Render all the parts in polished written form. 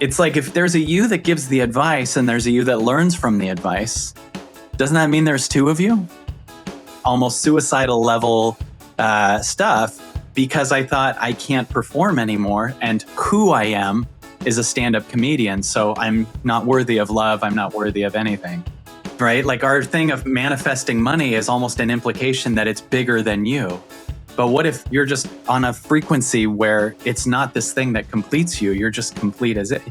It's like if there's a you that gives the advice and there's a you that learns from the advice, doesn't that mean there's two of you? Almost suicidal level stuff, because I thought I can't perform anymore, and who I am is a stand-up comedian, so I'm not worthy of love, I'm not worthy of anything, right? Like our thing of manifesting money is almost an implication that it's bigger than you. But what if you're just on a frequency where it's not this thing that completes you, you're just complete as it.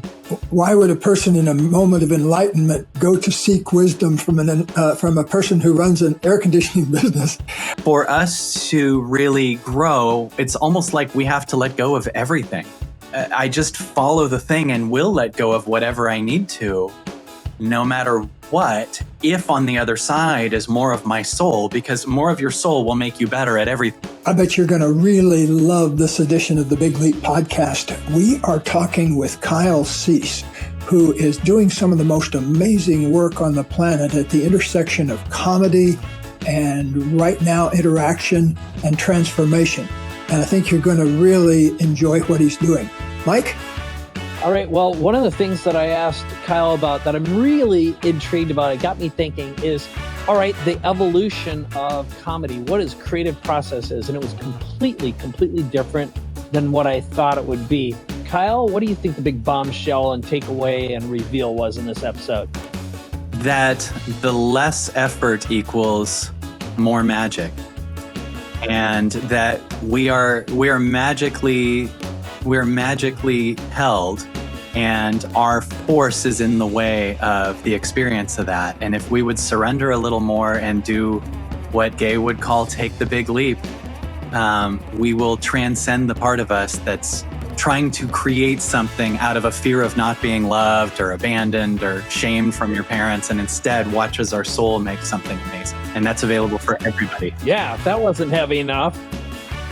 Why would a person in a moment of enlightenment go to seek wisdom from a person who runs an air conditioning business? For us to really grow, it's almost like we have to let go of everything. I just follow the thing and will let go of whatever I need to, no matter what, if on the other side is more of my soul, because more of your soul will make you better at everything. I bet you're going to really love this edition of the Big Leap podcast. We are talking with Kyle Cease, who is doing some of the most amazing work on the planet at the intersection of comedy and right now interaction and transformation. And I think you're going to really enjoy what he's doing. Mike? All right. Well, one of the things that I asked Kyle about that I'm really intrigued about, it got me thinking, is, all right, the evolution of comedy. What his creative process is. And it was completely different than what I thought it would be. Kyle, what do you think the big bombshell and takeaway and reveal was in this episode? That the less effort equals more magic. And that we are magically held, and our force is in the way of the experience of that. And if we would surrender a little more and do what Gay would call take the big leap, we will transcend the part of us that's trying to create something out of a fear of not being loved or abandoned or shamed from your parents, and instead watch as our soul makes something amazing. And that's available for everybody. Yeah, if that wasn't heavy enough,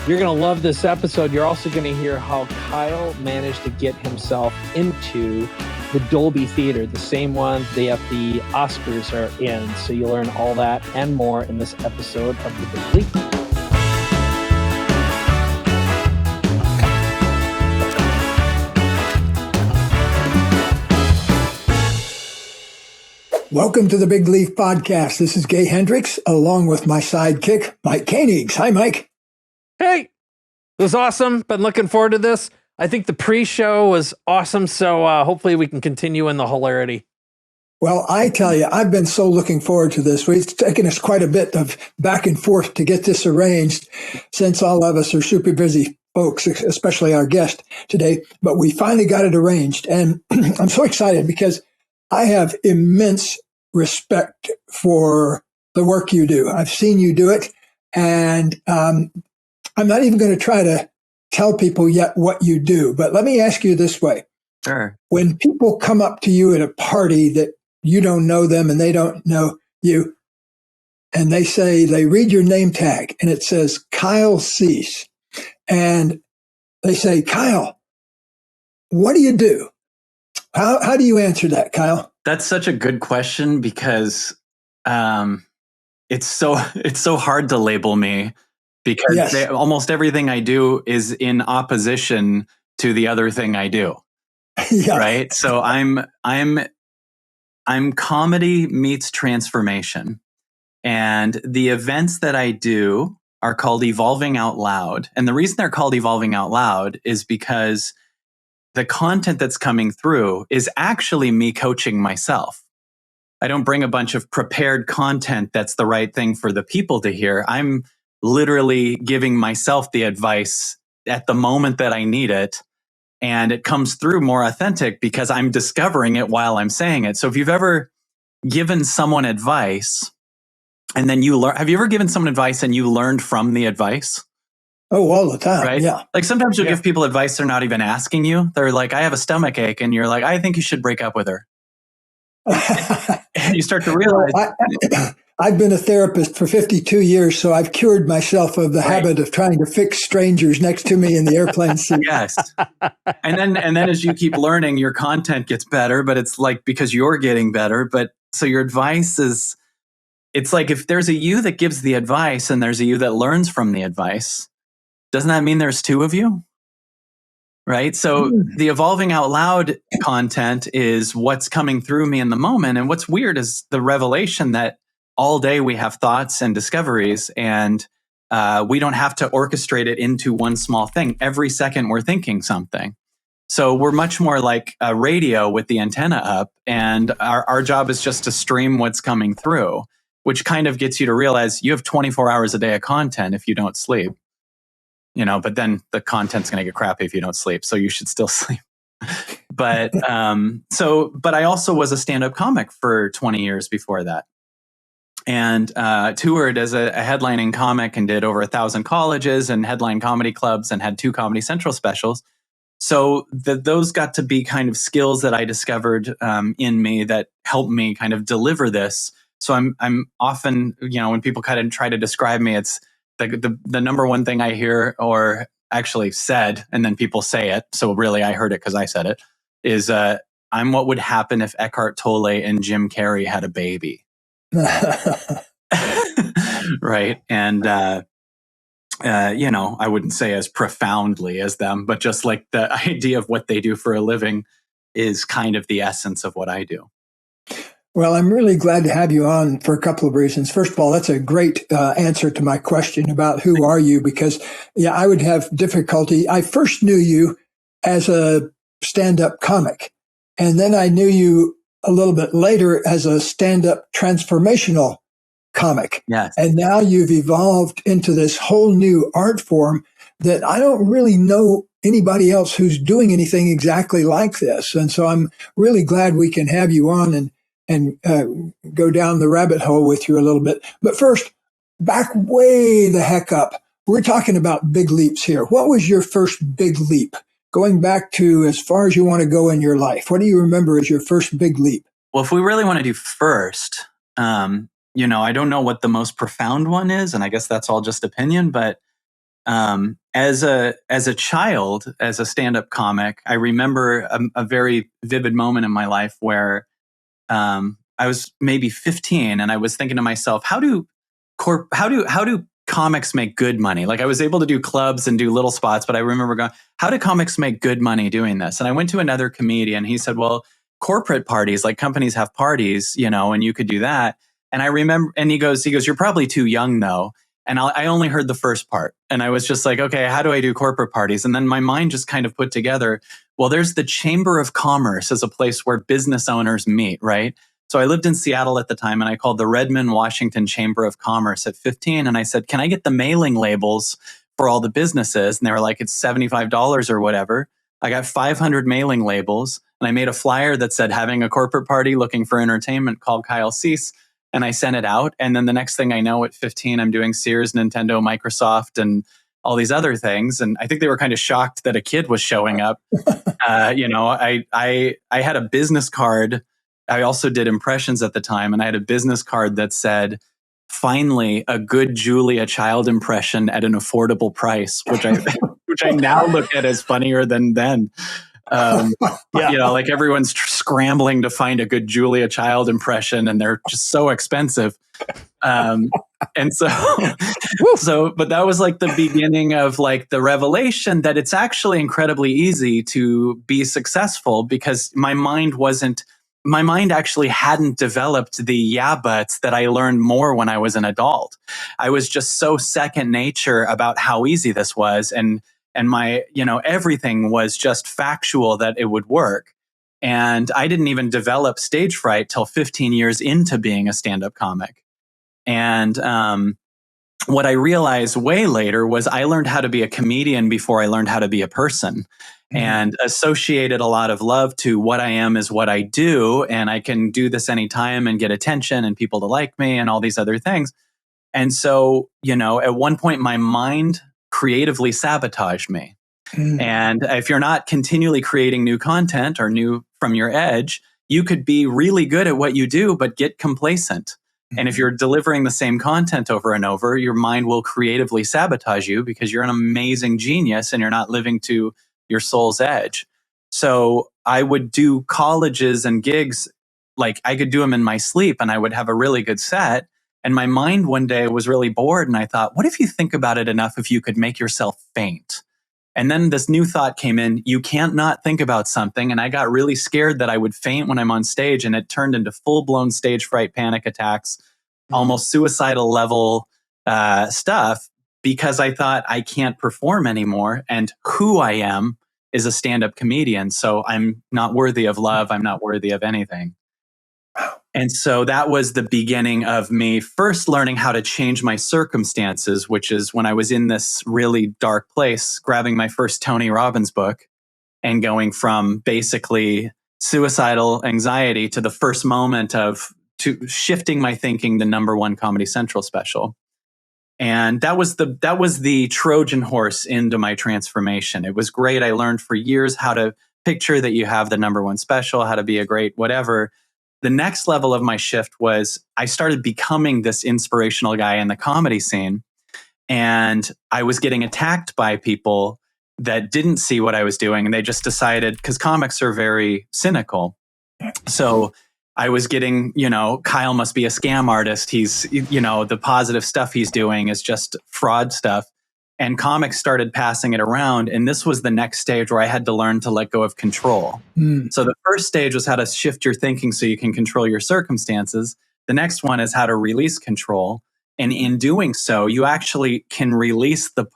you're going to love this episode. You're also going to hear how Kyle managed to get himself into the Dolby Theater, the same one the Oscars are in. So you'll learn all that and more in this episode of The Big Leap. Welcome to the Big Leaf Podcast. This is Gay Hendricks, along with my sidekick, Mike Koenigs. Hi, Mike. Hey, it was awesome. Been looking forward to this. I think the pre-show was awesome, so hopefully we can continue in the hilarity. Well, I tell you, I've been so looking forward to this. It's taken us quite a bit of back and forth to get this arranged, since all of us are super busy folks, especially our guest today. But we finally got it arranged, and I'm so excited because I have immense respect for the work you do. I've seen you do it, and I'm not even going to try to tell people yet what you do. But let me ask you this way. Sure. When people come up to you at a party that you don't know them and they don't know you, and they say, they read your name tag and it says Kyle Cease, and they say, Kyle, what do you do? How do you answer that, Kyle? That's such a good question, because it's so hard to label me, because Yes. almost everything I do is in opposition to the other thing I do. Yeah. Right? So I'm comedy meets transformation. And the events that I do are called Evolving Out Loud. And the reason they're called Evolving Out Loud is because the content that's coming through is actually me coaching myself. I don't bring a bunch of prepared content that's the right thing for the people to hear. I'm literally giving myself the advice at the moment that I need it. And it comes through more authentic because I'm discovering it while I'm saying it. So if you've ever given someone advice and then you learn, have you ever given someone advice and you learned from the advice? Oh, all the time. Right? Yeah. Like sometimes you'll give people advice they're not even asking you. They're like, I have a stomach ache. And you're like, I think you should break up with her. And you start to realize. I've been a therapist for 52 years, so I've cured myself of the habit of trying to fix strangers next to me in the airplane seat. Yes. And then as you keep learning, your content gets better, but it's like because you're getting better. But so your advice is, it's like if there's a you that gives the advice and there's a you that learns from the advice, doesn't that mean there's two of you? right? So the evolving out loud content is what's coming through me in the moment. And what's weird is the revelation that all day we have thoughts and discoveries, and we don't have to orchestrate it into one small thing. Every second we're thinking something. So we're much more like a radio with the antenna up, and our job is just to stream what's coming through, which kind of gets you to realize you have 24 hours a day of content if you don't sleep. But then the content's going to get crappy if you don't sleep. So you should still sleep. But I also was a stand-up comic for 20 years before that, and toured as a headlining comic and did over 1,000 colleges and headline comedy clubs and had 2 Comedy Central specials. So those got to be kind of skills that I discovered in me that helped me kind of deliver this. So I'm often, when people kind of try to describe me, it's the number one thing I hear, or actually said, and then people say it, so really I heard it because I said it, is I'm what would happen if Eckhart Tolle and Jim Carrey had a baby. Right. And, I wouldn't say as profoundly as them, but just like the idea of what they do for a living is kind of the essence of what I do. Well, I'm really glad to have you on for a couple of reasons. First of all, that's a great answer to my question about who are you, because I would have difficulty. I first knew you as a stand-up comic, and then I knew you a little bit later as a stand-up transformational comic. Yes. And now you've evolved into this whole new art form that I don't really know anybody else who's doing anything exactly like this. And so I'm really glad we can have you on and go down the rabbit hole with you a little bit. But first, back way the heck up, we're talking about big leaps here. What was your first big leap? Going back to as far as you want to go in your life, what do you remember as your first big leap? Well, if we really want to do first, I don't know what the most profound one is, and I guess that's all just opinion, but as a child, as a stand-up comic, I remember a very vivid moment in my life where I was maybe 15, and I was thinking to myself, how do comics make good money? Like, I was able to do clubs and do little spots, but I remember going, how do comics make good money doing this? And I went to another comedian. He said, well, corporate parties, like companies have parties, and you could do that. And I remember, and he goes, you're probably too young though. And I only heard the first part. And I was just like, okay, how do I do corporate parties? And then my mind just kind of put together, well, there's the Chamber of Commerce as a place where business owners meet, right? So I lived in Seattle at the time, and I called the Redmond, Washington Chamber of Commerce at 15. And I said, can I get the mailing labels for all the businesses? And they were like, it's $75 or whatever. I got 500 mailing labels, and I made a flyer that said, having a corporate party looking for entertainment, called Kyle Cease. And I sent it out. And then the next thing I know, at 15, I'm doing Sears, Nintendo, Microsoft, and all these other things. And I think they were kind of shocked that a kid was showing up. I had a business card. I also did impressions at the time. And I had a business card that said, finally, a good Julia Child impression at an affordable price, which I now look at as funnier than then. Like everyone's scrambling to find a good Julia Child impression, and they're just so expensive. But that was like the beginning of like the revelation that it's actually incredibly easy to be successful, because my mind actually hadn't developed the yeah buts that I learned more when I was an adult. I was just so second nature about how easy this was. And my, everything was just factual that it would work. And I didn't even develop stage fright till 15 years into being a stand-up comic. And what I realized way later was I learned how to be a comedian before I learned how to be a person, and associated a lot of love to what I am is what I do. And I can do this anytime and get attention and people to like me and all these other things. And so, at one point, my mind creatively sabotaged me. And if you're not continually creating new content or new from your edge, you could be really good at what you do, but get complacent. And if you're delivering the same content over and over, your mind will creatively sabotage you because you're an amazing genius and you're not living to your soul's edge. So I would do colleges and gigs, like I could do them in my sleep, and I would have a really good set. And my mind one day was really bored, and I thought, what if you think about it enough if you could make yourself faint? And then this new thought came in, you can't not think about something. And I got really scared that I would faint when I'm on stage, and it turned into full-blown stage fright, panic attacks, almost suicidal level stuff, because I thought I can't perform anymore. And who I am is a stand-up comedian. So I'm not worthy of love. I'm not worthy of anything. And so that was the beginning of me first learning how to change my circumstances, which is when I was in this really dark place, grabbing my first Tony Robbins book and going from basically suicidal anxiety to the first moment to shifting my thinking, the #1 Comedy Central special. And that was the Trojan horse into my transformation. It was great. I learned for years how to picture that you have the #1 special, how to be a great whatever. The next level of my shift was I started becoming this inspirational guy in the comedy scene. And I was getting attacked by people that didn't see what I was doing. And they just decided, because comics are very cynical. So I was getting, Kyle must be a scam artist. He's, the positive stuff he's doing is just fraud stuff. And comics started passing it around. And this was the next stage where I had to learn to let go of control. So the first stage was how to shift your thinking so you can control your circumstances. The next one is how to release control. And in doing so, you actually can release the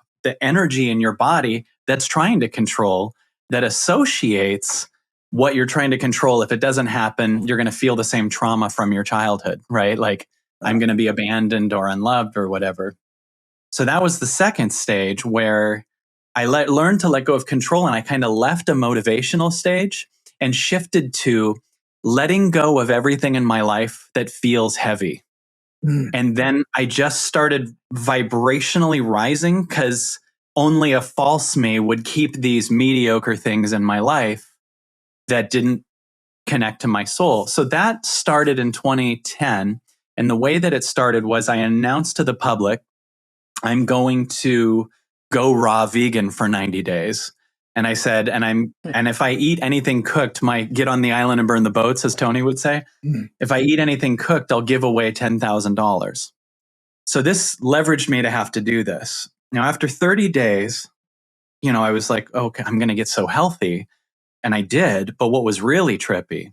energy in your body that's trying to control, that associates what you're trying to control. If it doesn't happen, you're going to feel the same trauma from your childhood, right? Like, I'm going to be abandoned or unloved or whatever. So that was the second stage where I learned to let go of control, and I kind of left a motivational stage and shifted to letting go of everything in my life that feels heavy. And then I just started vibrationally rising, because only a false me would keep these mediocre things in my life that didn't connect to my soul. So that started in 2010. And the way that it started was I announced to the public, I'm going to go raw vegan for 90 days. And I said, and if I eat anything cooked, might get on the island and burn the boats, as Tony would say. If I eat anything cooked, I'll give away $10,000. So this leveraged me to have to do this. Now, after 30 days, I was like, okay, I'm going to get so healthy. And I did. But what was really trippy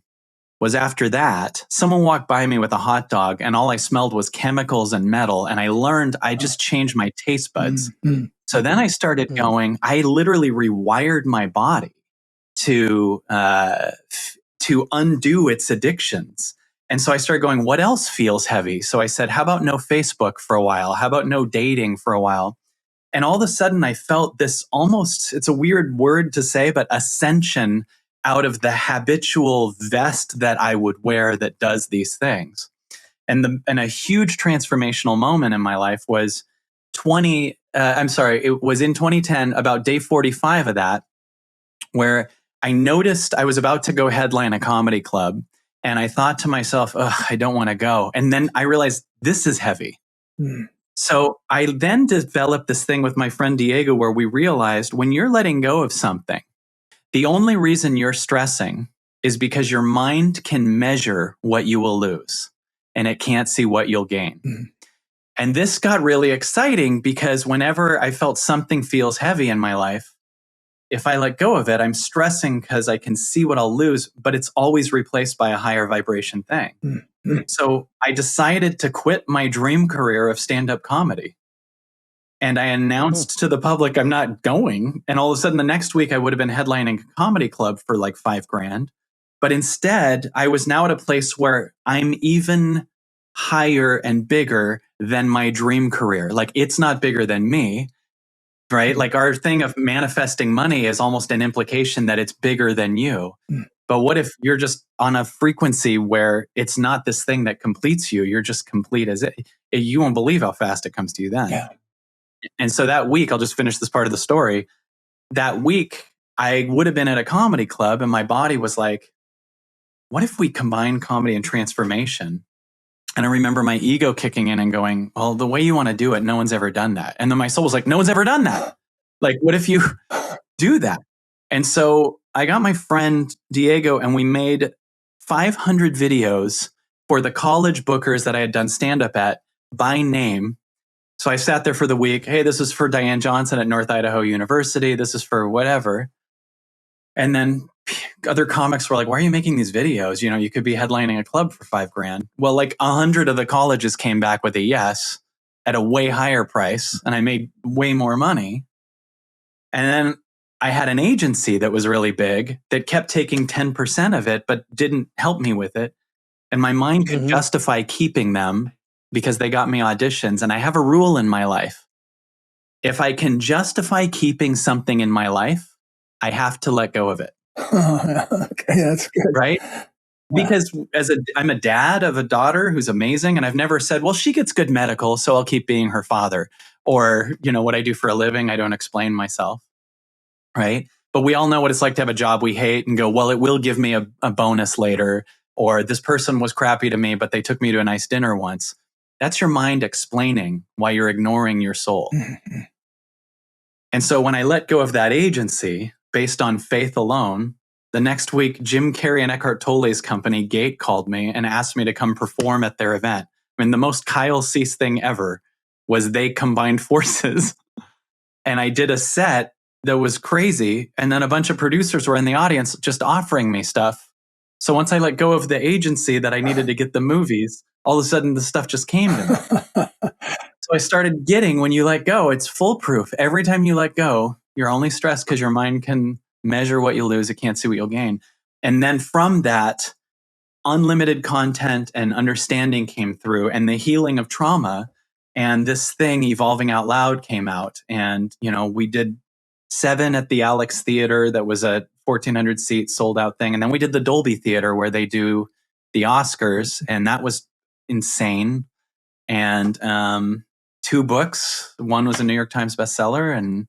was after that, someone walked by me with a hot dog, and all I smelled was chemicals and metal. And I learned I just changed my taste buds. So then I started going, I literally rewired my body to undo its addictions. And so I started going, what else feels heavy? So I said, how about no Facebook for a while? How about no dating for a while? And all of a sudden I felt this almost, it's a weird word to say, but ascension out of the habitual vest that I would wear that does these things. And a huge transformational moment in my life was it was in 2010, about day 45 of that, where I noticed I was about to go headline a comedy club. And I thought to myself, I don't want to go. And then I realized this is heavy. So I then developed this thing with my friend Diego, where we realized when you're letting go of something, the only reason you're stressing is because your mind can measure what you will lose, and it can't see what you'll gain. And this got really exciting, because whenever I felt something feels heavy in my life, if I let go of it, I'm stressing because I can see what I'll lose, but it's always replaced by a higher vibration thing. So I decided to quit my dream career of stand-up comedy. And I announced to the public I'm not going. And all of a sudden the next week I would have been headlining a comedy club for like $5,000. But instead I was now at a place where I'm even higher and bigger than my dream career. Like, it's not bigger than me, right? Like, our thing of manifesting money is almost an implication that it's bigger than you. But what if you're just on a frequency where it's not this thing that completes you? You're just complete as it. You won't believe how fast it comes to you then. Yeah. And so that week, I'll just finish this part of the story. That week, I would have been at a comedy club, and my body was like, what if we combine comedy and transformation? And I remember my ego kicking in and going, well, the way you want to do it, no one's ever done that. And then my soul was like, no one's ever done that. Like, what if you do that? And so I got my friend Diego, and we made 500 videos for the college bookers that I had done stand-up at by name, So I sat there for the week. Hey, this is for Diane Johnson at North Idaho University. This is for whatever. And then other comics were like, why are you making these videos? You could be headlining a club for $5,000. Well, like 100 of the colleges came back with a yes at a way higher price. And I made way more money. And then I had an agency that was really big that kept taking 10% of it, but didn't help me with it. And my mind could justify keeping them because they got me auditions. And I have a rule in my life. If I can justify keeping something in my life, I have to let go of it. Okay, that's good. Right? Because I'm a dad of a daughter who's amazing. And I've never said, well, she gets good medical, so I'll keep being her father. Or, what I do for a living, I don't explain myself. Right? But we all know what it's like to have a job we hate and go, well, it will give me a bonus later. Or this person was crappy to me, but they took me to a nice dinner once. That's your mind explaining why you're ignoring your soul. Mm-hmm. And so when I let go of that agency based on faith alone, the next week, Jim Carrey and Eckhart Tolle's company, Gate, called me and asked me to come perform at their event. I mean, the most Kyle Cease thing ever was they combined forces. And I did a set that was crazy. And then a bunch of producers were in the audience just offering me stuff. So once I let go of the agency that I needed to get the movies, all of a sudden the stuff just came to me. So I started getting, when you let go, it's foolproof. Every time you let go, you're only stressed because your mind can measure what you'll lose. It can't see what you'll gain. And then from that, unlimited content and understanding came through, and the healing of trauma. And this thing, Evolving Out Loud, came out. And, we did 7 at the Alex Theater. That was a 1,400 seat sold out thing. And then we did the Dolby Theater where they do the Oscars. And that was insane. And 2 books. One was a New York Times bestseller. And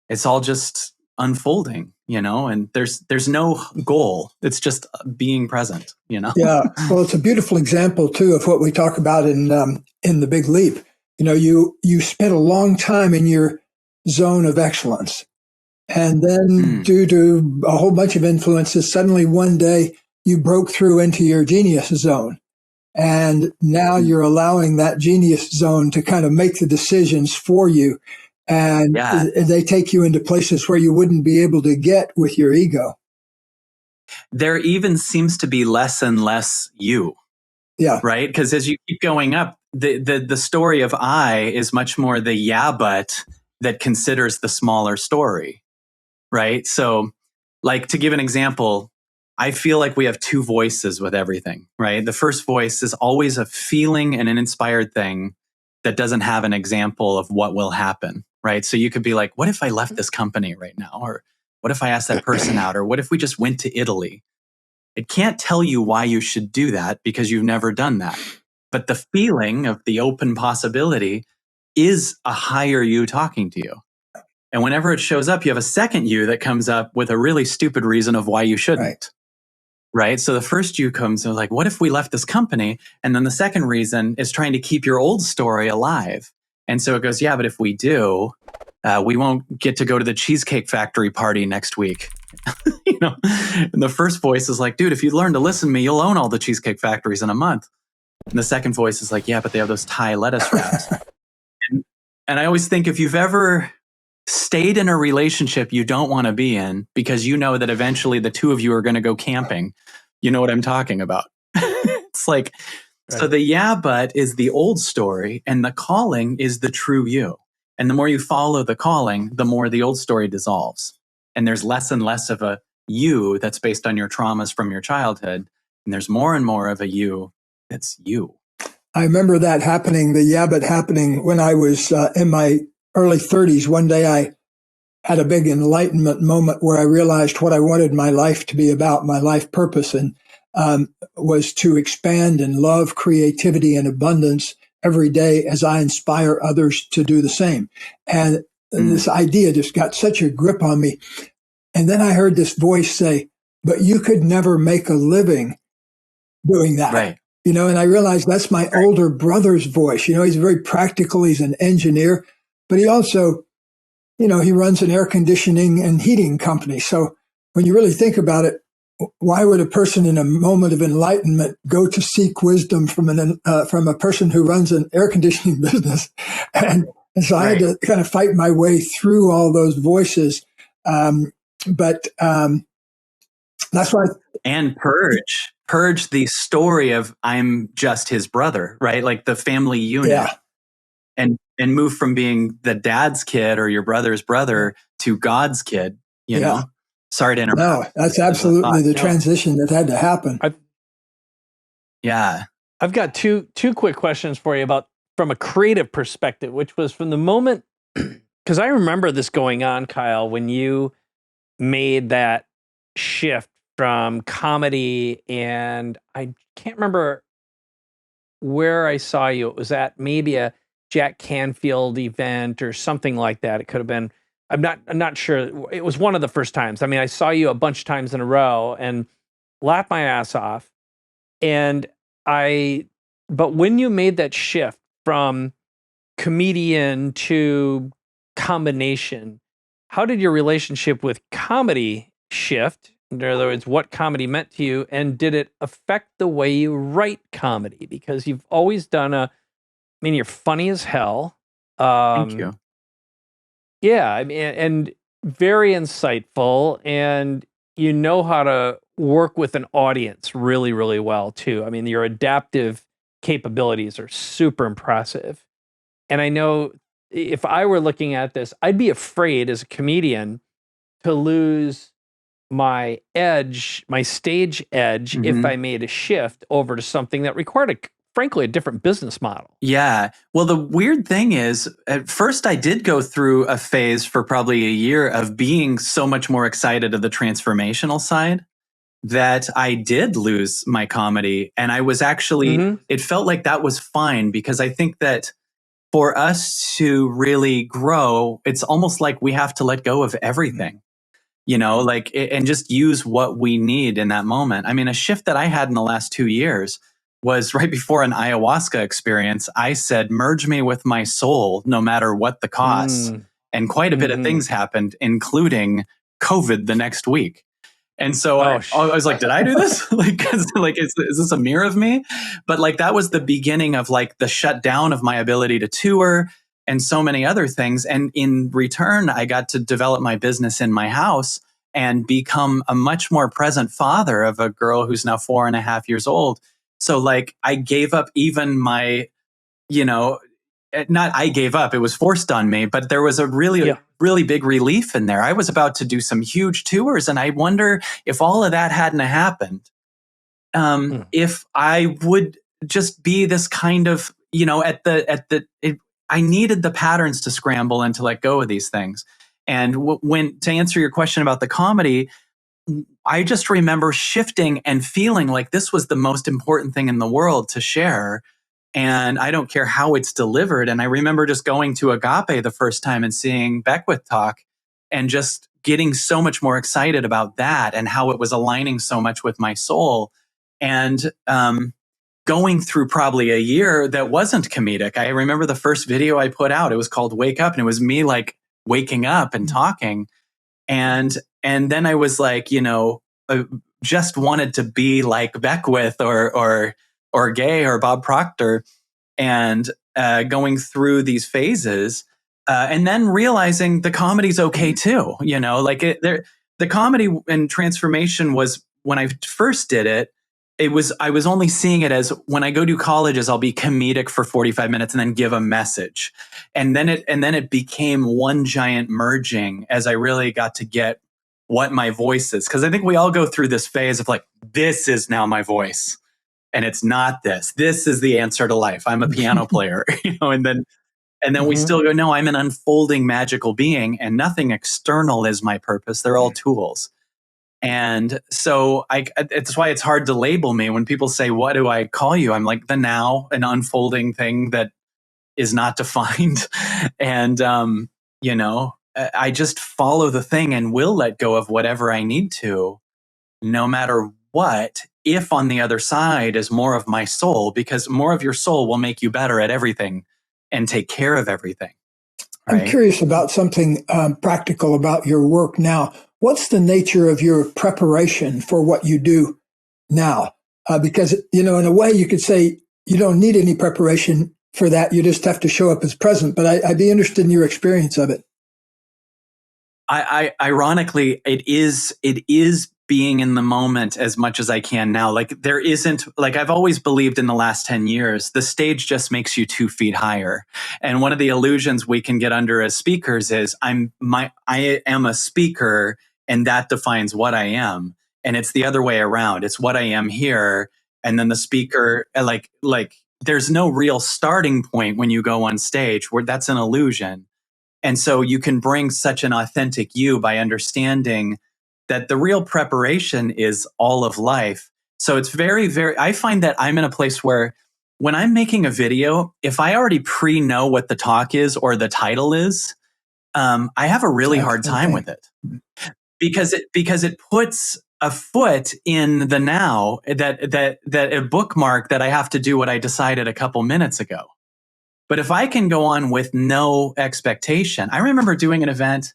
it's all just unfolding, and there's no goal. It's just being present, Yeah. Well, it's a beautiful example too of what we talk about in The Big Leap. You spent a long time in your zone of excellence. And then due to a whole bunch of influences, suddenly one day you broke through into your genius zone. And now you're allowing that genius zone to kind of make the decisions for you. And they take you into places where you wouldn't be able to get with your ego. There even seems to be less and less you. Yeah. Right? Because as you keep going up, the story of I is much more the yeah, but that considers the smaller story. Right? So, like, to give an example, I feel like we have 2 voices with everything, right? The first voice is always a feeling and an inspired thing that doesn't have an example of what will happen, right? So you could be like, what if I left this company right now? Or what if I asked that person out? Or what if we just went to Italy? It can't tell you why you should do that because you've never done that. But the feeling of the open possibility is a higher you talking to you. And whenever it shows up, you have a second you that comes up with a really stupid reason of why you shouldn't. Right? So the first you comes like, what if we left this company? And then the second reason is trying to keep your old story alive. And so it goes, yeah, but if we do, we won't get to go to the Cheesecake Factory party next week. And the first voice is like, dude, if you learn to listen to me, you'll own all the Cheesecake Factories in a month. And the second voice is like, yeah, but they have those Thai lettuce wraps. and I always think if you've ever stayed in a relationship you don't want to be in because you know that eventually the 2 of you are going to go camping, you know what I'm talking about. It's like, so the yeah, but is the old story and the calling is the true you. And the more you follow the calling, the more the old story dissolves. And there's less and less of a you that's based on your traumas from your childhood. And there's more and more of a you that's you. I remember that happening, the yeah, but happening when I was in my early 30s. One day I had a big enlightenment moment where I realized what I wanted my life to be about, my life purpose, and was to expand in love, creativity, and abundance every day as I inspire others to do the same. And this idea just got such a grip on me. And then I heard this voice say, but you could never make a living doing that. Right. And I realized that's my older brother's voice. He's very practical. He's an engineer, but he also, he runs an air conditioning and heating company. So when you really think about it, why would a person in a moment of enlightenment go to seek wisdom from a person who runs an air conditioning business? And so I had to kind of fight my way through all those voices. But that's why. And purge the story of I'm just his brother, right? Like the family unit. Yeah. And move from being the dad's kid or your brother's brother to God's kid, you know? Sorry to interrupt. No, that's absolutely the transition that had to happen. I've got two quick questions for you about from a creative perspective, which was from the moment, because I remember this going on, Kyle, when you made that shift from comedy, and I can't remember where I saw you. It was at maybe a Jack Canfield event or something like that. It could have been, I'm not sure. It was one of the first times. I mean, I saw you a bunch of times in a row and laughed my ass off. But when you made that shift from comedian to combination, how did your relationship with comedy shift? In other words, what comedy meant to you, and did it affect the way you write comedy? Because you've always done you're funny as hell. Thank you. Yeah, I mean, and very insightful, and you know how to work with an audience really, really well too. I mean, your adaptive capabilities are super impressive. And I know if I were looking at this, I'd be afraid as a comedian to lose my edge, my stage edge, if I made a shift over to something that required frankly, a different business model. Yeah. Well, the weird thing is, at first I did go through a phase for probably a year of being so much more excited of the transformational side that I did lose my comedy. And I was actually, it felt like that was fine, because I think that for us to really grow, it's almost like we have to let go of everything, you know, like, and just use what we need in that moment. I mean, a shift that I had in the last 2 years was right before an ayahuasca experience. I said, merge me with my soul, no matter what the cost. And quite a bit of things happened, including COVID the next week. And so I was like, did I do this? Is this a mirror of me? But like, that was the beginning of like the shutdown of my ability to tour and so many other things. And in return, I got to develop my business in my house and become a much more present father of a girl who's now 4.5 years old. So like, I gave up even my, not I gave up, it was forced on me, but there was a really big relief in there. I was about to do some huge tours, and I wonder if all of that hadn't happened, if I would just be this kind of, I needed the patterns to scramble and to let go of these things. And to answer your question about the comedy, I just remember shifting and feeling like this was the most important thing in the world to share. And I don't care how it's delivered. And I remember just going to Agape the first time and seeing Beckwith talk and just getting so much more excited about that and how it was aligning so much with my soul. And going through probably a year that wasn't comedic. I remember the first video I put out, it was called Wake Up, and it was me like waking up and talking. And then I was like, just wanted to be like Beckwith or Gay or Bob Proctor, and going through these phases, and then realizing the comedy's okay too. The comedy and transformation was, when I first did it, I was only seeing it as, when I go to colleges, I'll be comedic for 45 minutes and then give a message. And then it became one giant merging as I really got to get what my voice is. Cause I think we all go through this phase of like, this is now my voice. And it's not this. This is the answer to life. I'm a piano player, and then we still go, no, I'm an unfolding magical being, and nothing external is my purpose. They're all tools. And so it's why it's hard to label me when people say, what do I call you? I'm like, the now, an unfolding thing that is not defined. And, I just follow the thing and will let go of whatever I need to, no matter what, if on the other side is more of my soul, because more of your soul will make you better at everything and take care of everything. I'm right? curious about something practical about your work now. What's the nature of your preparation for what you do now? Because, in a way you could say you don't need any preparation for that. You just have to show up as present. But I'd be interested in your experience of it. I ironically, it is being in the moment as much as I can now. Like there isn't, like I've always believed in the last 10 years, the stage just makes you 2 feet higher. And one of the illusions we can get under as speakers is I am a speaker and that defines what I am. And it's the other way around. It's what I am here. And then the speaker, like there's no real starting point when you go on stage, where that's an illusion. And so you can bring such an authentic you by understanding that the real preparation is all of life. So it's very, very, I find that I'm in a place where when I'm making a video, if I already know what the talk is or the title is, I have a really hard time with it because it puts a foot in the now, that a bookmark that I have to do what I decided a couple minutes ago. But if I can go on with no expectation, I remember doing an event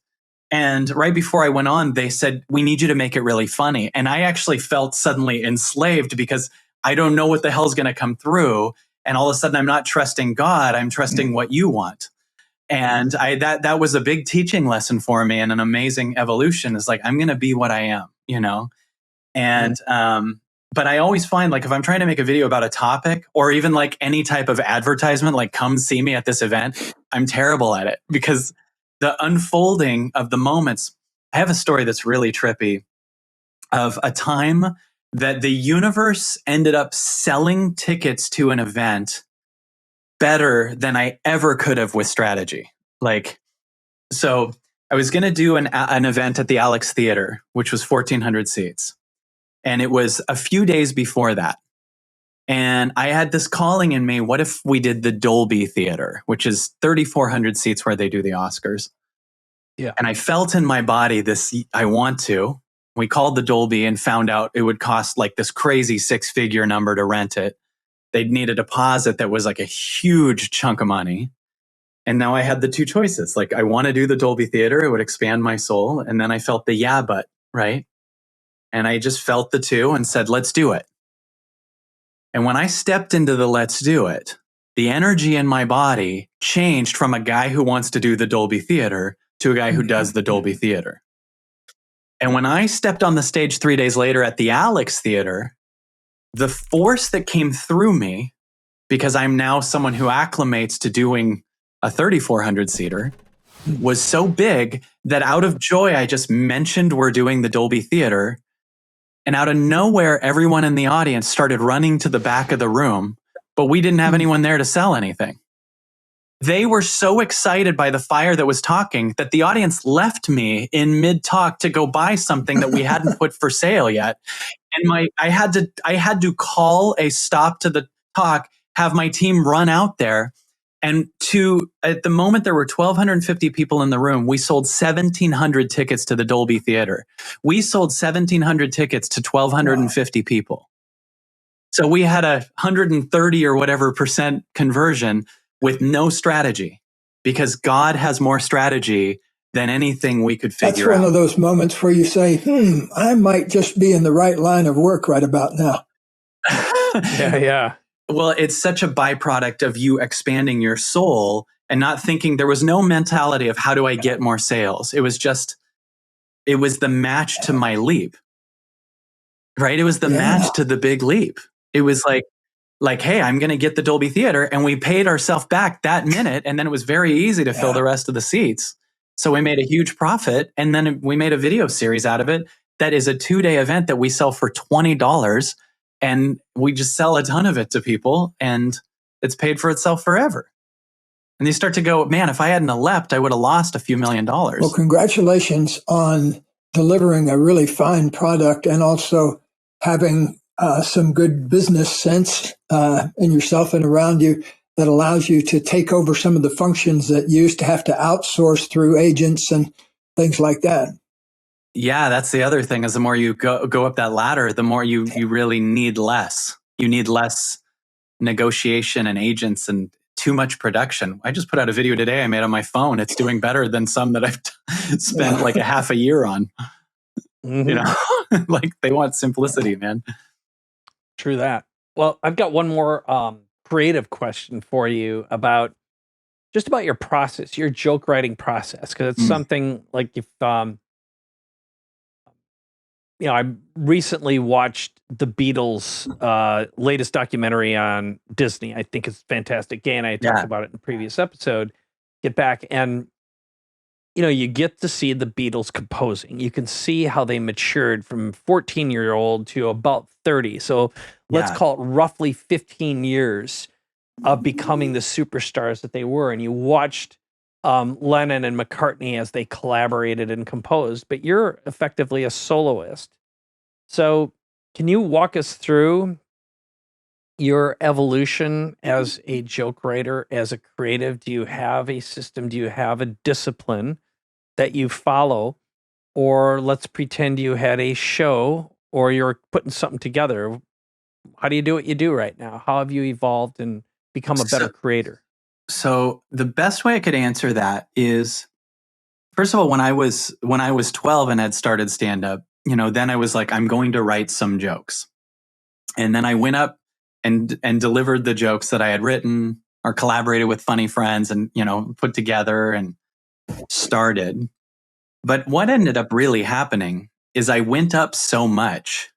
and right before I went on, they said, we need you to make it really funny. And I actually felt suddenly enslaved because I don't know what the hell's going to come through. And all of a sudden I'm not trusting God. I'm trusting what you want. And that was a big teaching lesson for me and an amazing evolution. Is like, I'm going to be what I am, And, but I always find like if I'm trying to make a video about a topic or even like any type of advertisement, like come see me at this event, I'm terrible at it because the unfolding of the moments. I have a story that's really trippy of a time that the universe ended up selling tickets to an event better than I ever could have with strategy. Like, so I was going to do an event at the Alex Theater, which was 1,400 seats. And it was a few days before that. And I had this calling in me, what if we did the Dolby Theater, which is 3,400 seats where they do the Oscars. Yeah. And I felt in my body this, I want to. We called the Dolby and found out it would cost like this crazy 6-figure number to rent it. They'd need a deposit that was like a huge chunk of money. And now I had the two choices. Like I want to do the Dolby Theater. It would expand my soul. And then I felt the yeah, but, right? And I just felt the two and said, let's do it. And when I stepped into the let's do it, the energy in my body changed from a guy who wants to do the Dolby Theater to a guy who does the Dolby Theater. And when I stepped on the stage 3 days later at the Alex Theater, the force that came through me, because I'm now someone who acclimates to doing a 3,400 seater, was so big that out of joy, I just mentioned we're doing the Dolby Theater. And out of nowhere, everyone in the audience started running to the back of the room, but we didn't have anyone there to sell anything. They were so excited by the fire that was talking that the audience left me in mid-talk to go buy something that we hadn't put for sale yet. And I had to call a stop to the talk, have my team run out there. And at the moment, there were 1,250 people in the room. We sold 1,700 tickets to the Dolby Theater. We sold 1,700 tickets to 1,250 people. So we had 130 or whatever % conversion with no strategy, because God has more strategy than anything we could figure out. That's one of those moments where you say, I might just be in the right line of work right about now. Yeah. Well, it's such a byproduct of you expanding your soul and not thinking. There was no mentality of how do I get more sales. It was the match to my leap, right? It was the match to the big leap. It was like, hey, I'm going to get the Dolby Theater, and we paid ourselves back that minute. And then it was very easy to fill the rest of the seats. So we made a huge profit. And then we made a video series out of it. That is a 2-day event that we sell for $20. And we just sell a ton of it to people, and it's paid for itself forever. And you start to go, man, if I hadn't leapt, I would have lost a few $1 million. Well, congratulations on delivering a really fine product and also having some good business sense in yourself and around you that allows you to take over some of the functions that you used to have to outsource through agents and things like that. Yeah, that's the other thing, is the more you go up that ladder, the more you really need less. You need less negotiation and agents, and too much production. I just put out a video today I made on my phone. It's doing better than some that I've spent like a half a year on. Mm-hmm. You know, like they want simplicity, man. True that. Well, I've got one more creative question for you about just about your process, your joke writing process, because it's something like if I recently watched the Beatles' latest documentary on Disney. I think it's fantastic. Gay and I talked about it in the previous episode. Get back and you get to see the Beatles composing. You can see how they matured from 14-year-old to about 30. So let's call it roughly 15 years of becoming the superstars that they were. And you watched Lennon and McCartney as they collaborated and composed, but you're effectively a soloist. So can you walk us through your evolution as a joke writer, as a creative? Do you have a system? Do you have a discipline that you follow? Or let's pretend you had a show or you're putting something together. How do you do what you do right now? How have you evolved and become a better creator? So the best way I could answer that is, first of all, when I was 12 and had started stand-up, then I was like, I'm going to write some jokes. And then I went up and delivered the jokes that I had written or collaborated with funny friends and, put together and started. But what ended up really happening is I went up so much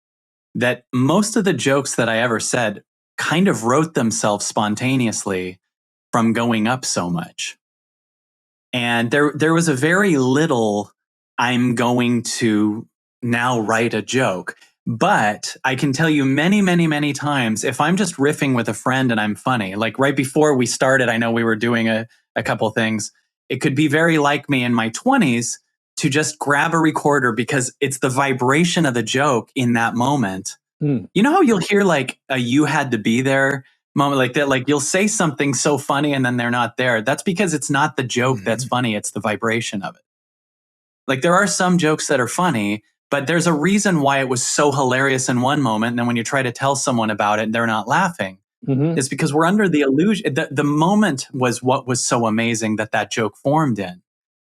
that most of the jokes that I ever said kind of wrote themselves spontaneously from going up so much. And there was a very little, I'm going to now write a joke. But I can tell you many, many, many times, if I'm just riffing with a friend and I'm funny, like right before we started, I know we were doing a couple things. It could be very like me in my 20s to just grab a recorder because it's the vibration of the joke in that moment. You know how you'll hear like a "you had to be there" moment like that? Like you'll say something so funny and then they're not there. That's because it's not the joke that's funny. It's the vibration of it. Like there are some jokes that are funny, but there's a reason why it was so hilarious in one moment. And then when you try to tell someone about it, they're not laughing. It's because we're under the illusion. The moment was what was so amazing that joke formed in.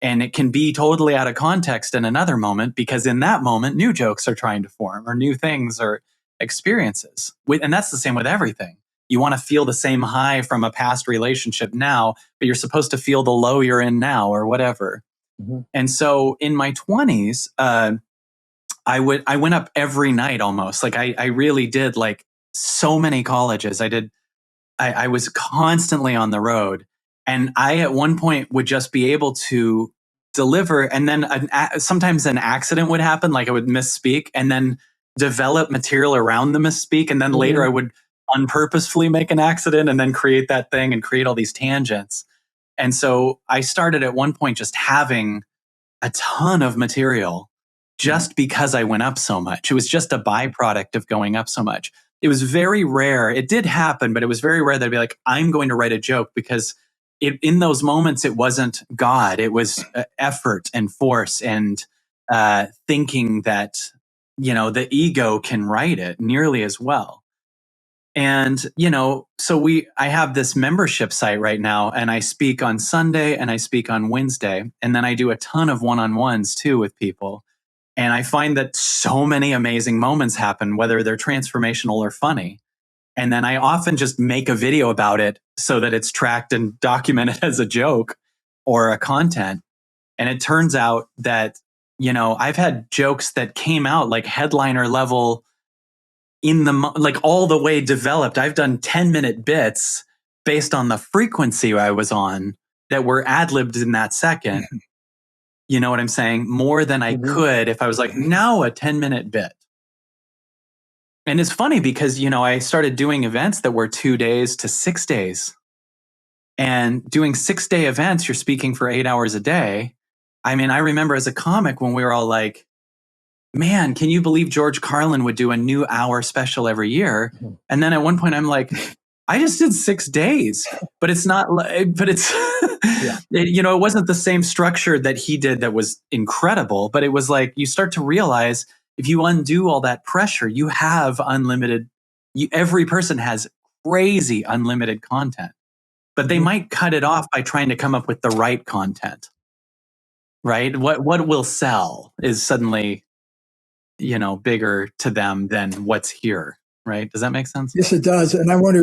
And it can be totally out of context in another moment because in that moment, new jokes are trying to form or new things or experiences. And that's the same with everything. You want to feel the same high from a past relationship now, but you're supposed to feel the low you're in now or whatever. And so in my 20s, I went up every night almost. Like I really did like so many colleges. I was constantly on the road. And I at one point would just be able to deliver. And then sometimes an accident would happen. Like I would misspeak and then develop material around the misspeak. And then later I would unpurposefully make an accident and then create that thing and create all these tangents. And so I started at one point just having a ton of material just because I went up so much. It was just a byproduct of going up so much. It was very rare. It did happen, but it was very rare that I'd be like, I'm going to write a joke because in those moments, it wasn't God. It was effort and force and thinking that, the ego can write it nearly as well. And, so I have this membership site right now and I speak on Sunday and I speak on Wednesday. And then I do a ton of one-on-ones too with people. And I find that so many amazing moments happen, whether they're transformational or funny. And then I often just make a video about it so that it's tracked and documented as a joke or a content. And it turns out that, I've had jokes that came out like headliner level like all the way developed. I've done 10-minute bits based on the frequency I was on that were ad-libbed in that second. You know what I'm saying? More than I could if I was like, now a 10-minute bit. And it's funny because, I started doing events that were 2 days to 6 days. And doing 6-day events, you're speaking for 8 hours a day. I mean, I remember as a comic when we were all like, man, can you believe George Carlin would do a new hour special every year? And then at one point I'm like, I just did 6 days, but it's not, but it's, it wasn't the same structure that he did that was incredible, but it was like, you start to realize if you undo all that pressure, you have unlimited, every person has crazy unlimited content. but they might cut it off by trying to come up with the right content, right? What will sell is suddenly, bigger to them than what's here, right? Does that make sense? Yes, it does. And I want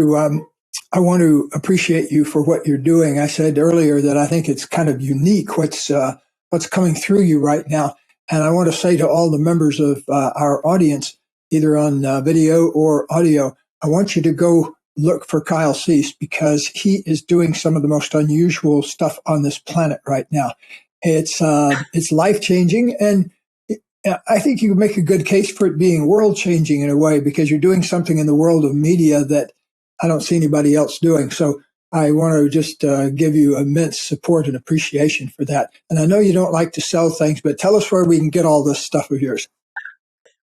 to appreciate you for what you're doing. I said earlier that I think it's kind of unique what's coming through you right now. And I want to say to all the members of our audience, either on video or audio, I want you to go look for Kyle Cease, because he is doing some of the most unusual stuff on this planet right now. It's life-changing, and I think you can make a good case for it being world-changing in a way, because you're doing something in the world of media that I don't see anybody else doing. So I want to just give you immense support and appreciation for that. And I know you don't like to sell things, but tell us where we can get all this stuff of yours.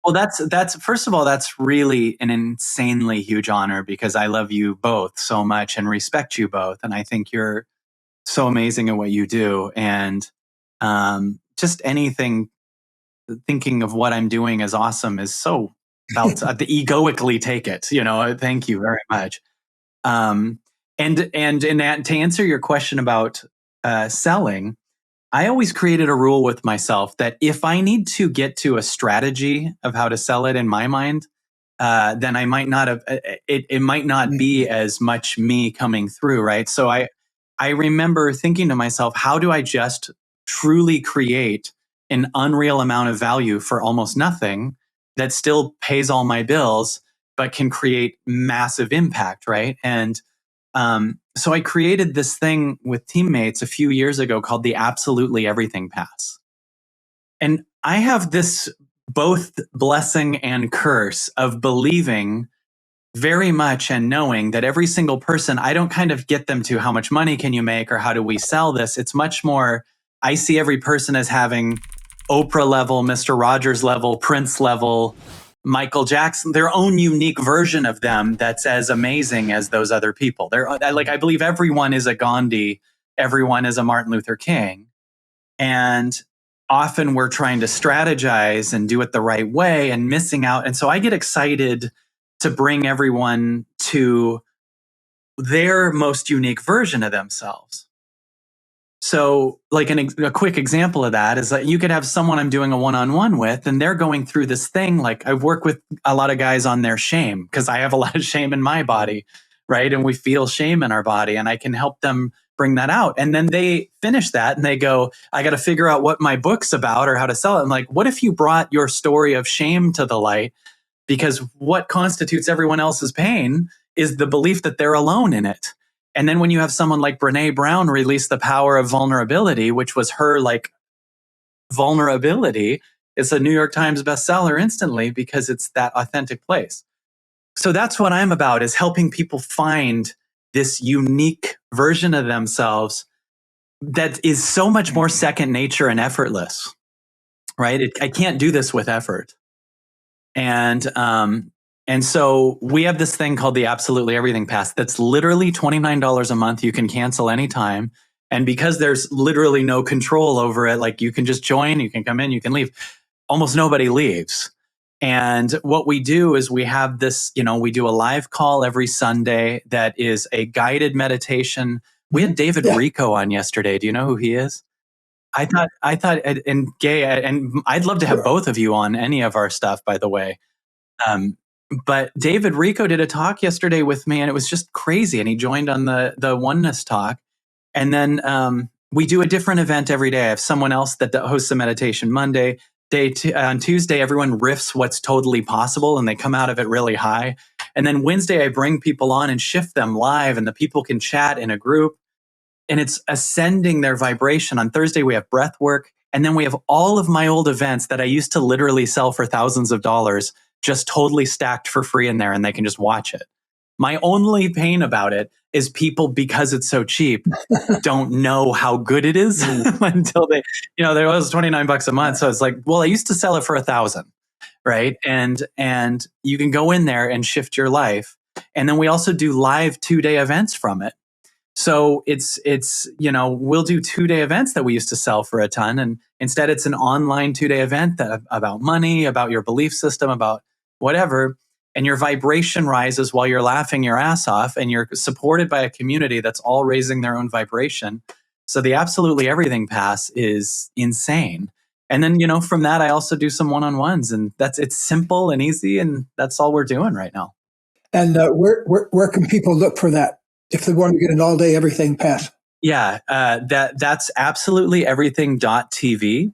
Well, that's first of all, that's really an insanely huge honor, because I love you both so much and respect you both. And I think you're so amazing at what you do. And just anything, thinking of what I'm doing as awesome is so about the egoically take it, thank you very much. And in that, to answer your question about selling, I always created a rule with myself that if I need to get to a strategy of how to sell it in my mind, then I might not have, it might not be as much me coming through, right? So I remember thinking to myself, how do I just truly create an unreal amount of value for almost nothing that still pays all my bills, but can create massive impact, right? And so I created this thing with teammates a few years ago called the Absolutely Everything Pass. And I have this both blessing and curse of believing very much and knowing that every single person, I don't kind of get them to how much money can you make or how do we sell this. It's much more, I see every person as having Oprah level, Mr. Rogers level, Prince level, Michael Jackson, their own unique version of them that's as amazing as those other people. I believe everyone is a Gandhi, everyone is a Martin Luther King. And often we're trying to strategize and do it the right way and missing out. And so I get excited to bring everyone to their most unique version of themselves. So like a quick example of that is that you could have someone I'm doing a one-on-one with, and they're going through this thing. Like I work with a lot of guys on their shame, because I have a lot of shame in my body, right? And we feel shame in our body, and I can help them bring that out. And then they finish that and they go, I got to figure out what my book's about or how to sell it. I'm like, what if you brought your story of shame to the light? Because what constitutes everyone else's pain is the belief that they're alone in it. And then when you have someone like Brene Brown release The Power of Vulnerability, which was her vulnerability, it's a New York Times bestseller instantly because it's that authentic place. So that's what I'm about, is helping people find this unique version of themselves that is so much more second nature and effortless, right? I can't do this with effort. And so we have this thing called the Absolutely Everything Pass that's literally $29 a month. You can cancel anytime. And because there's literally no control over it, like you can just join, you can come in, you can leave. Almost nobody leaves. And what we do is we have this, we do a live call every Sunday that is a guided meditation. We had David Rico on yesterday. Do you know who he is? I thought, and Gay, and I'd love to have both of you on any of our stuff, by the way. But David Rico did a talk yesterday with me, and it was just crazy. And he joined on the oneness talk. And then we do a different event every day. I have someone else that hosts a meditation Monday. On Tuesday, everyone riffs what's totally possible, and they come out of it really high. And then Wednesday, I bring people on and shift them live, and the people can chat in a group. And it's ascending their vibration. On Thursday, we have breath work. And then we have all of my old events that I used to literally sell for thousands of dollars, just totally stacked for free in there, and they can just watch it. My only pain about it is people, because it's so cheap, don't know how good it is until they, there was $29 a month. So it's like, well, I used to sell it for $1,000, right? And you can go in there and shift your life. And then we also do live 2-day events from it. So it's we'll do 2-day events that we used to sell for a ton. And instead it's an online 2-day event about money, about your belief system, about whatever. and your vibration rises while you're laughing your ass off, and you're supported by a community that's all raising their own vibration. So the Absolutely Everything Pass is insane. And then, from that, I also do some one-on-ones, and it's simple and easy, and that's all we're doing right now. And where can people look for that if they want to get an all-day everything pass? Yeah, that's absolutelyeverything.tv.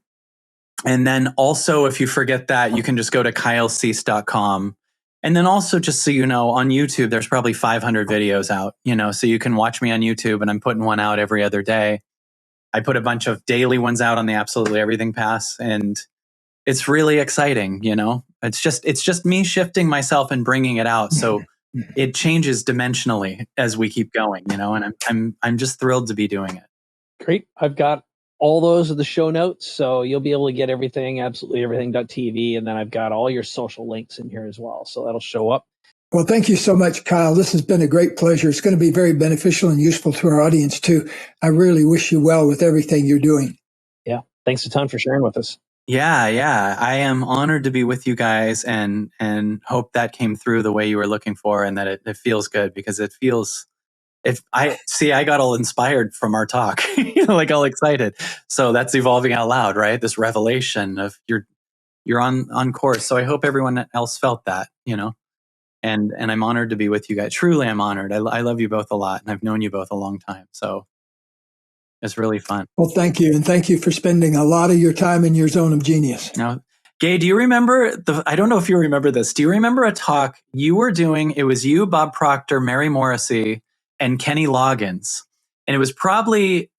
And then also, if you forget that, you can just go to kylecease.com. And then also, just so you know, on YouTube, there's probably 500 videos out, so you can watch me on YouTube, and I'm putting one out every other day. I put a bunch of daily ones out on the Absolutely Everything Pass, and it's really exciting. It's just me shifting myself and bringing it out. So it changes dimensionally as we keep going, and I'm just thrilled to be doing it. Great. I've got all those in the show notes, so you'll be able to get everything, absolutelyeverything.tv, and then I've got all your social links in here as well, so that'll show up. Well, thank you so much, Kyle. This has been a great pleasure. It's going to be very beneficial and useful to our audience, too. I really wish you well with everything you're doing. Yeah. Thanks a ton for sharing with us. Yeah. I am honored to be with you guys, and hope that came through the way you were looking for, and that it feels good, because it feels... I got all inspired from our talk, like all excited. So that's evolving out loud, right? This revelation of you're on course. So I hope everyone else felt that, and I'm honored to be with you guys. Truly, I'm honored. I love you both a lot, and I've known you both a long time. So it's really fun. Well, thank you. And thank you for spending a lot of your time in your zone of genius. Now, Gay, do you remember I don't know if you remember this. Do you remember a talk you were doing? It was you, Bob Proctor, Mary Morrissey, and Kenny Loggins. And it was probably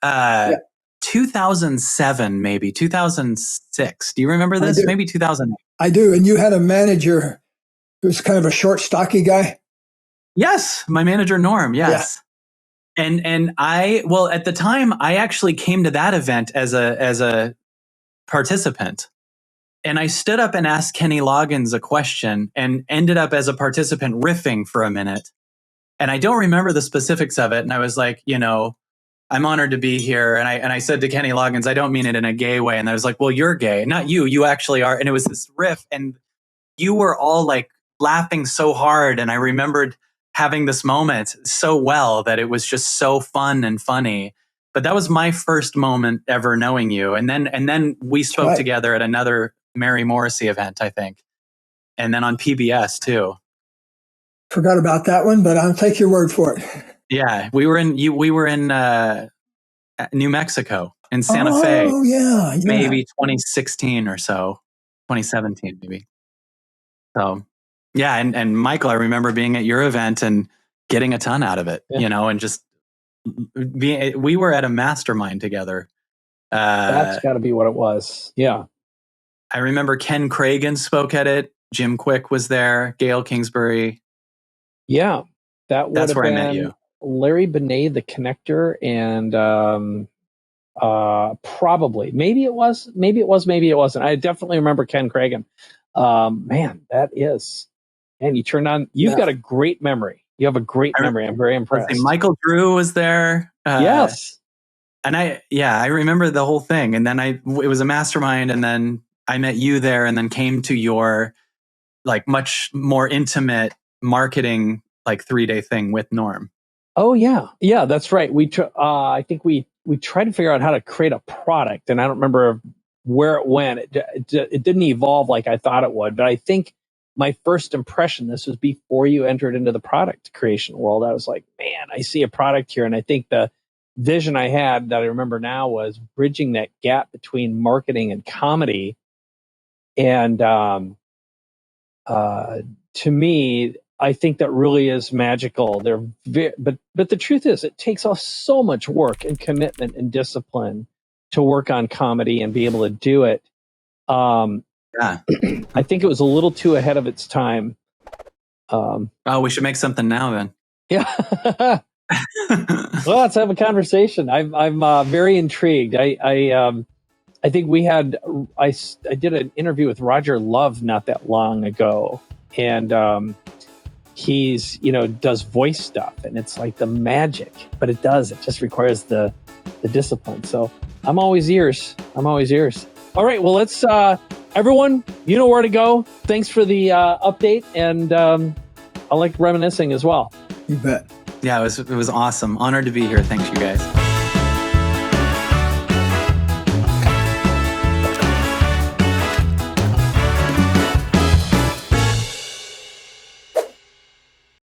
2007, maybe 2006. Do you remember this? Maybe 2008. I do. And you had a manager who was kind of a short, stocky guy? Yes. My manager, Norm. Yes. Yeah. And at the time, I actually came to that event as a participant. And I stood up and asked Kenny Loggins a question, and ended up as a participant riffing for a minute. And I don't remember the specifics of it. And I was like, I'm honored to be here. And I said to Kenny Loggins, I don't mean it in a gay way. And I was like, well, you're gay. Not you. You actually are. And it was this riff. And you were all like laughing so hard. And I remembered having this moment so well that it was just so fun and funny. But that was my first moment ever knowing you. And then we spoke together at another Mary Morrissey event, I think. And then on PBS too. Forgot about that one, but I'll take your word for it. Yeah, we were in New Mexico, in Santa Fe. Oh, yeah. Maybe 2016 or so, 2017 maybe. So, yeah, and Michael, I remember being at your event and getting a ton out of it, and just we were at a mastermind together. That's got to be what it was. Yeah. I remember Ken Cragen spoke at it. Jim Quick was there. Gail Kingsbury. Yeah, that's where I met you. Larry Benet, the Connector, and probably maybe it wasn't. I definitely remember Ken Cragen. Man, that is. And you turned on. You've got a great memory. You have a great memory. I'm very impressed. Michael Drew was there. Yes. And I remember the whole thing. And then it was a mastermind, and then I met you there, and then came to your like much more intimate marketing, like 3-day thing with Norm. Oh yeah. Yeah, that's right. I think we tried to figure out how to create a product, and I don't remember where it went. It didn't evolve like I thought it would, but I think my first impression, this was before you entered into the product creation world. I was like, man, I see a product here. And I think the vision I had that I remember now was bridging that gap between marketing and comedy. And to me, I think that really is magical. But the truth is, it takes off so much work and commitment and discipline to work on comedy and be able to do it. Yeah, I think it was a little too ahead of its time. We should make something now then. Yeah. Well, let's have a conversation. I'm very intrigued. I think we had I did an interview with Roger Love not that long ago, and he's does voice stuff, and it's like the magic, but it just requires the discipline. So I'm always ears. All right, well, let's everyone You know where to go. Thanks for the update, and I like reminiscing as well. You bet. Yeah, it was awesome. Honored to be here. Thanks, you guys.